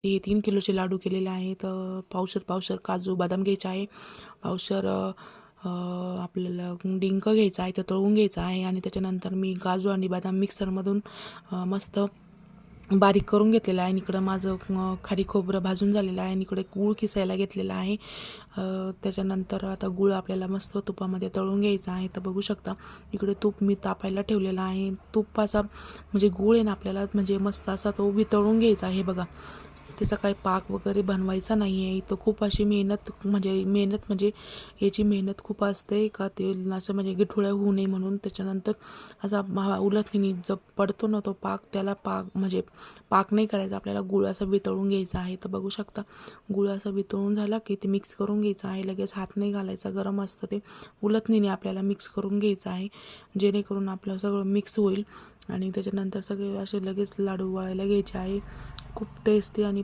हे 3 किलोचे लाडू केलेले आहेत. पावशेर काजू बदाम घ्यायचे आहे. पावशेर आपल्याला डिंक घ्यायचा आहे, तर तळून घ्यायचा आहे. आणि त्याच्यानंतर मी काजू आणि बदाम मिक्सरमधून मस्त बारीक करून घेतलेलं आहे. आणि इकडं माझं खारी खोबरं भाजून झालेलं आहे. आणि इकडे गूळ किसायला घेतलेला आहे. त्याच्यानंतर आता गूळ आपल्याला मस्त तुपामध्ये तळून घ्यायचा आहे. तर बघू शकता इकडे तूप मी तापायला ठेवलेला आहे. तुपाचा म्हणजे गूळ आहे ना आपल्याला म्हणजे मस्त असा तो वितळून घ्यायचा आहे बघा. त्याचा काही पाक वगैरे बनवायचा नाही आहे. तो खूप अशी मेहनत म्हणजे याची मेहनत खूप असते का ते असं म्हणजे गिठुळ्या होऊ नये म्हणून. त्याच्यानंतर असा उलथणीने जर पडतो ना तो पाक, त्याला म्हणजे पाक नाही करायचा आपल्याला, गुळ असा वितळून घ्यायचा आहे. तर बघू शकता गुळ असा वितळून झाला की ते मिक्स करून घ्यायचं आहे. लगेच हात नाही घालायचा, गरम असतं ते. उलथणीने आपल्याला मिक्स करून घ्यायचं आहे, जेणेकरून आपलं सगळं मिक्स होईल. आणि त्याच्यानंतर सगळे असे लगेच लाडू वळायला घ्यायचे आहे. खूप टेस्टी आणि